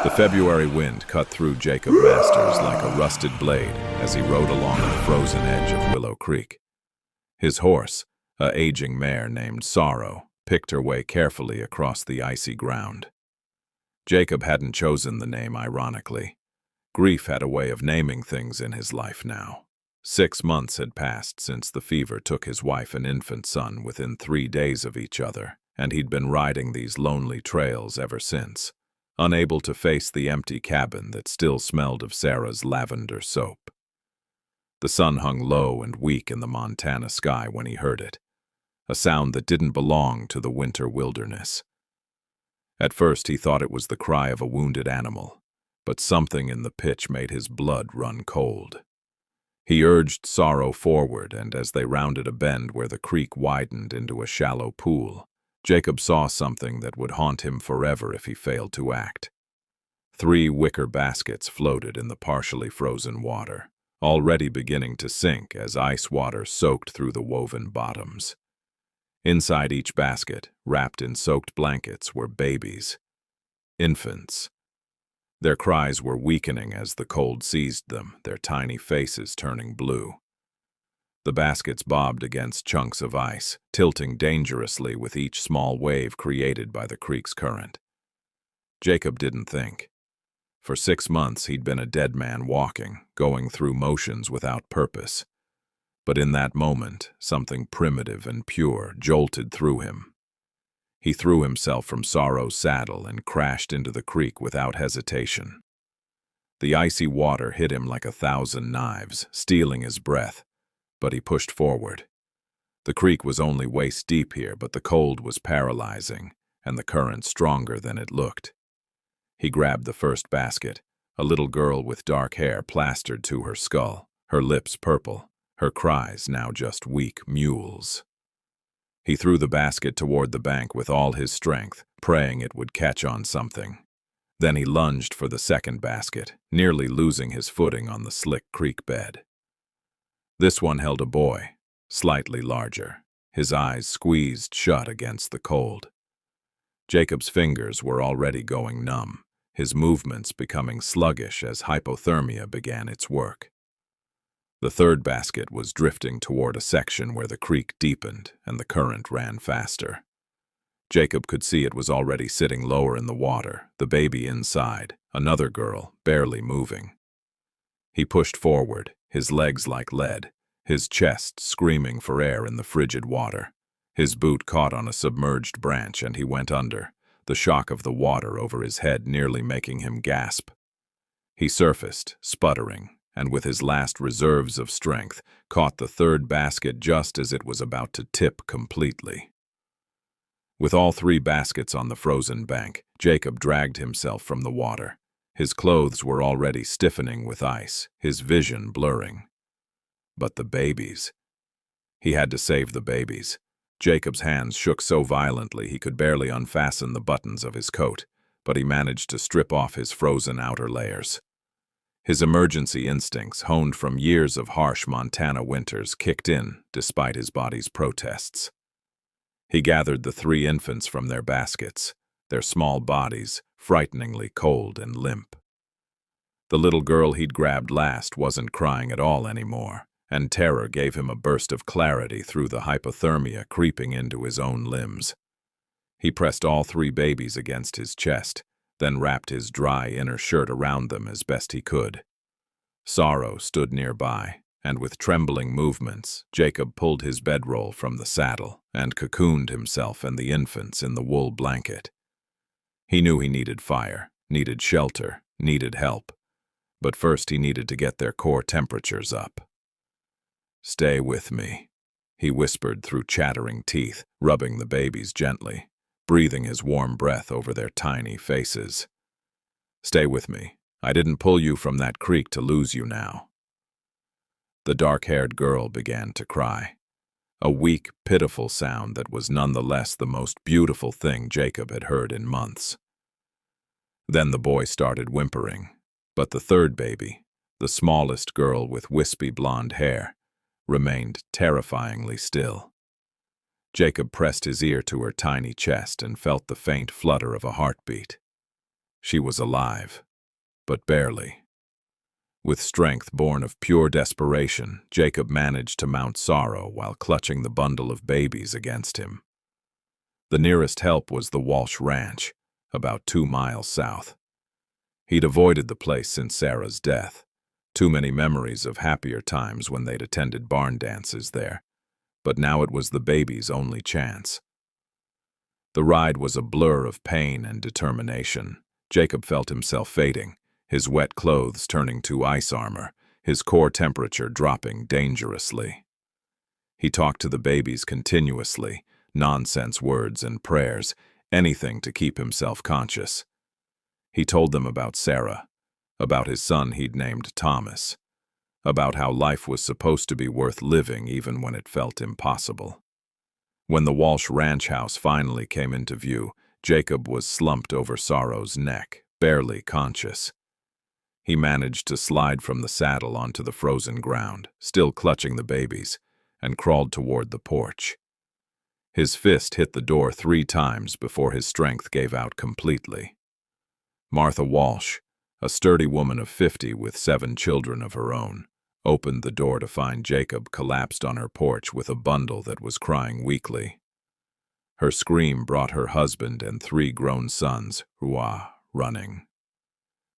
The February wind cut through Jacob Masters like a rusted blade as he rode along the frozen edge of Willow Creek. His horse, a aging mare named Sorrow, picked her way carefully across the icy ground. Jacob hadn't chosen the name ironically. Grief had a way of naming things in his life now. 6 months had passed since the fever took his wife and infant son within 3 days of each other, and he'd been riding these lonely trails ever since, unable to face the empty cabin that still smelled of Sarah's lavender soap. The sun hung low and weak in the Montana sky when he heard it, a sound that didn't belong to the winter wilderness. At first he thought it was the cry of a wounded animal, but something in the pitch made his blood run cold. He urged Sorrow forward, and as they rounded a bend where the creek widened into a shallow pool, Jacob saw something that would haunt him forever if he failed to act. 3 wicker baskets floated in the partially frozen water, already beginning to sink as ice water soaked through the woven bottoms. Inside each basket, wrapped in soaked blankets, were babies, infants. Their cries were weakening as the cold seized them, their tiny faces turning blue. The baskets bobbed against chunks of ice, tilting dangerously with each small wave created by the creek's current. Jacob didn't think. For 6 months he'd been a dead man walking, going through motions without purpose. But in that moment, something primitive and pure jolted through him. He threw himself from Sorrow's saddle and crashed into the creek without hesitation. The icy water hit him like 1,000 knives, stealing his breath, but he pushed forward. The creek was only waist-deep here, but the cold was paralyzing, and the current stronger than it looked. He grabbed the first basket, a little girl with dark hair plastered to her skull, her lips purple, her cries now just weak mewls. He threw the basket toward the bank with all his strength, praying it would catch on something. Then he lunged for the second basket, nearly losing his footing on the slick creek bed. This one held a boy, slightly larger, his eyes squeezed shut against the cold. Jacob's fingers were already going numb, his movements becoming sluggish as hypothermia began its work. The third basket was drifting toward a section where the creek deepened and the current ran faster. Jacob could see it was already sitting lower in the water, the baby inside, another girl, barely moving. He pushed forward, his legs like lead, his chest screaming for air in the frigid water. His boot caught on a submerged branch and he went under, the shock of the water over his head nearly making him gasp. He surfaced, sputtering, and with his last reserves of strength, caught the third basket just as it was about to tip completely. With all 3 baskets on the frozen bank, Jacob dragged himself from the water. His clothes were already stiffening with ice, his vision blurring. But the babies. He had to save the babies. Jacob's hands shook so violently he could barely unfasten the buttons of his coat, but he managed to strip off his frozen outer layers. His emergency instincts, honed from years of harsh Montana winters, kicked in despite his body's protests. He gathered the 3 infants from their baskets, their small bodies frighteningly cold and limp. The little girl he'd grabbed last wasn't crying at all anymore, and terror gave him a burst of clarity through the hypothermia creeping into his own limbs. He pressed all 3 babies against his chest, then wrapped his dry inner shirt around them as best he could. Sorrow stood nearby, and with trembling movements, Jacob pulled his bedroll from the saddle and cocooned himself and the infants in the wool blanket. He knew he needed fire, needed shelter, needed help, but first he needed to get their core temperatures up. "Stay with me," he whispered through chattering teeth, rubbing the babies gently, breathing his warm breath over their tiny faces. "Stay with me. I didn't pull you from that creek to lose you now." The dark-haired girl began to cry, a weak, pitiful sound that was nonetheless the most beautiful thing Jacob had heard in months. Then the boy started whimpering, but the third baby, the smallest girl with wispy blonde hair, remained terrifyingly still. Jacob pressed his ear to her tiny chest and felt the faint flutter of a heartbeat. She was alive, but barely. With strength born of pure desperation, Jacob managed to mount Sorrow while clutching the bundle of babies against him. The nearest help was the Walsh Ranch, about 2 miles south. He'd avoided the place since Sarah's death. Too many memories of happier times when they'd attended barn dances there. But now it was the baby's only chance. The ride was a blur of pain and determination. Jacob felt himself fading, his wet clothes turning to ice armor, his core temperature dropping dangerously. He talked to the babies continuously, nonsense words and prayers, anything to keep himself conscious. He told them about Sarah, about his son he'd named Thomas, about how life was supposed to be worth living even when it felt impossible. When the Walsh ranch house finally came into view, Jacob was slumped over Sorrow's neck, barely conscious. He managed to slide from the saddle onto the frozen ground, still clutching the babies, and crawled toward the porch. His fist hit the door 3 times before his strength gave out completely. Martha Walsh, a sturdy woman of 50 with 7 children of her own, opened the door to find Jacob collapsed on her porch with a bundle that was crying weakly. Her scream brought her husband and 3 grown sons, running.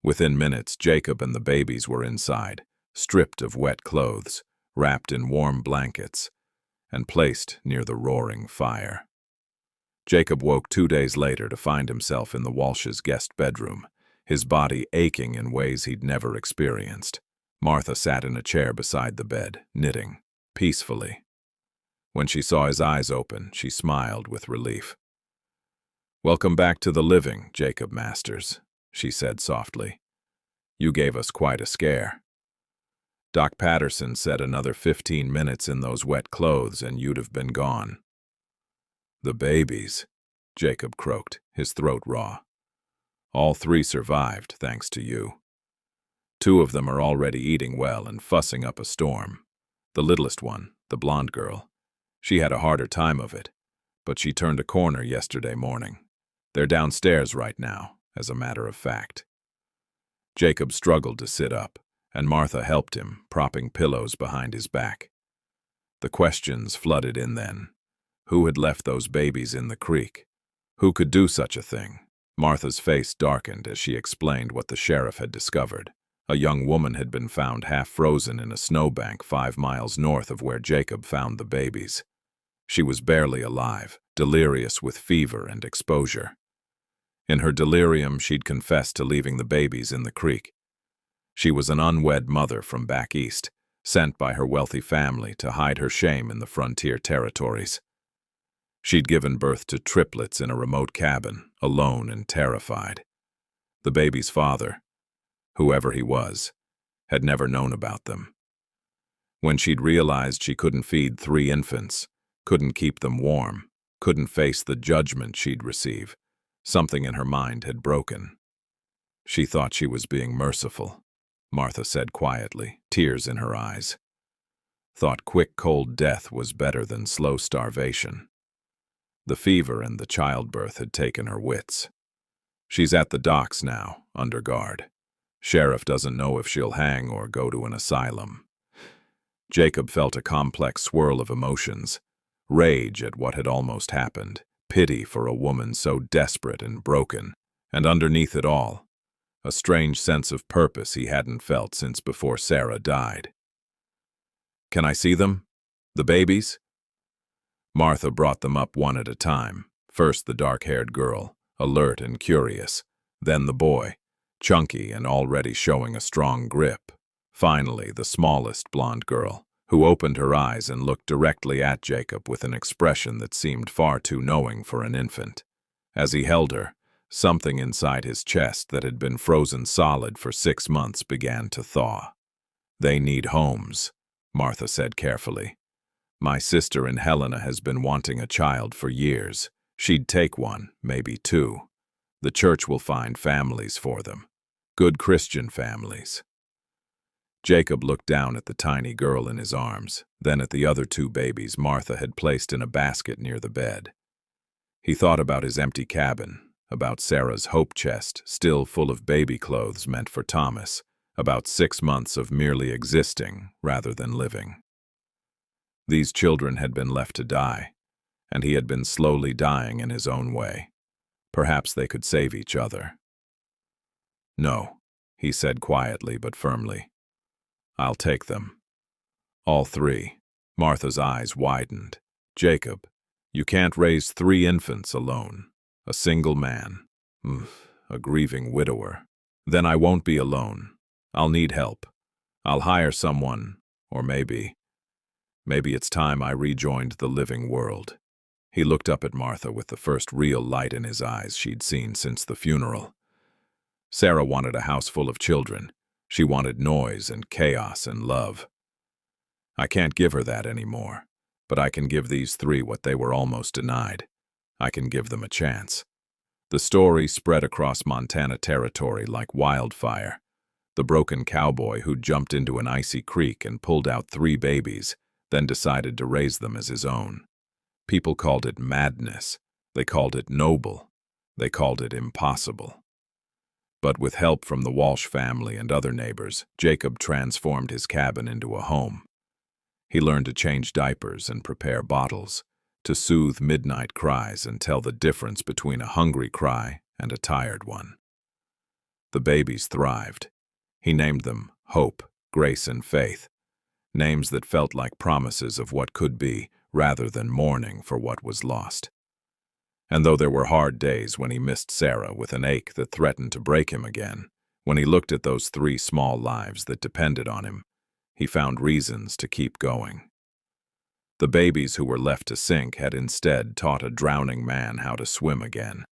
Within minutes, Jacob and the babies were inside, stripped of wet clothes, wrapped in warm blankets, and placed near the roaring fire. Jacob woke 2 days later to find himself in the Walsh's guest bedroom, his body aching in ways he'd never experienced. Martha sat in a chair beside the bed, knitting, peacefully. When she saw his eyes open, she smiled with relief. "Welcome back to the living, Jacob Masters," she said softly. "You gave us quite a scare. Doc Patterson said another 15 minutes in those wet clothes and you'd have been gone." "The babies," Jacob croaked, his throat raw. "All 3 survived, thanks to you. 2 of them are already eating well and fussing up a storm. The littlest one, the blonde girl, she had a harder time of it, but she turned a corner yesterday morning. They're downstairs right now, as a matter of fact." Jacob struggled to sit up, and Martha helped him, propping pillows behind his back. The questions flooded in then. Who had left those babies in the creek? Who could do such a thing? Martha's face darkened as she explained what the sheriff had discovered. A young woman had been found half frozen in a snowbank 5 miles north of where Jacob found the babies. She was barely alive, delirious with fever and exposure. In her delirium, she'd confessed to leaving the babies in the creek. She was an unwed mother from back east, sent by her wealthy family to hide her shame in the frontier territories. She'd given birth to triplets in a remote cabin, alone and terrified. The baby's father, whoever he was, had never known about them. When she'd realized she couldn't feed 3 infants, couldn't keep them warm, couldn't face the judgment she'd receive, something in her mind had broken. She thought she was being merciful, Martha said quietly, tears in her eyes. Thought quick, cold death was better than slow starvation. The fever and the childbirth had taken her wits. She's at the docks now, under guard. Sheriff doesn't know if she'll hang or go to an asylum. Jacob felt a complex swirl of emotions, rage at what had almost happened, pity for a woman so desperate and broken, and underneath it all, a strange sense of purpose he hadn't felt since before Sarah died. "Can I see them? The babies?" Martha brought them up one at a time, first the dark-haired girl, alert and curious, then the boy, chunky and already showing a strong grip. Finally, the smallest blonde girl, who opened her eyes and looked directly at Jacob with an expression that seemed far too knowing for an infant. As he held her, something inside his chest that had been frozen solid for 6 months began to thaw. "They need homes," Martha said carefully. "My sister in Helena has been wanting a child for years. She'd take one, maybe 2. The church will find families for them. Good Christian families." Jacob looked down at the tiny girl in his arms, then at the other 2 babies Martha had placed in a basket near the bed. He thought about his empty cabin, about Sarah's hope chest still full of baby clothes meant for Thomas, about 6 months of merely existing rather than living. These children had been left to die, and he had been slowly dying in his own way. Perhaps they could save each other. "No," he said quietly but firmly. "I'll take them. All 3. Martha's eyes widened. "Jacob, you can't raise 3 infants alone. A single man. A grieving widower. Then I won't be alone. I'll need help. I'll hire someone, or maybe it's time I rejoined the living world." He looked up at Martha with the first real light in his eyes she'd seen since the funeral. Sarah wanted a house full of children. She wanted noise and chaos and love. "I can't give her that anymore, but I can give these 3 what they were almost denied. I can give them a chance." The story spread across Montana territory like wildfire. The broken cowboy who jumped into an icy creek and pulled out 3 babies, then decided to raise them as his own. People called it madness. They called it noble. They called it impossible. But with help from the Walsh family and other neighbors, Jacob transformed his cabin into a home. He learned to change diapers and prepare bottles, to soothe midnight cries and tell the difference between a hungry cry and a tired one. The babies thrived. He named them Hope, Grace, and Faith, names that felt like promises of what could be, rather than mourning for what was lost. And though there were hard days when he missed Sarah with an ache that threatened to break him again, when he looked at those 3 small lives that depended on him, he found reasons to keep going. The babies who were left to sink had instead taught a drowning man how to swim again.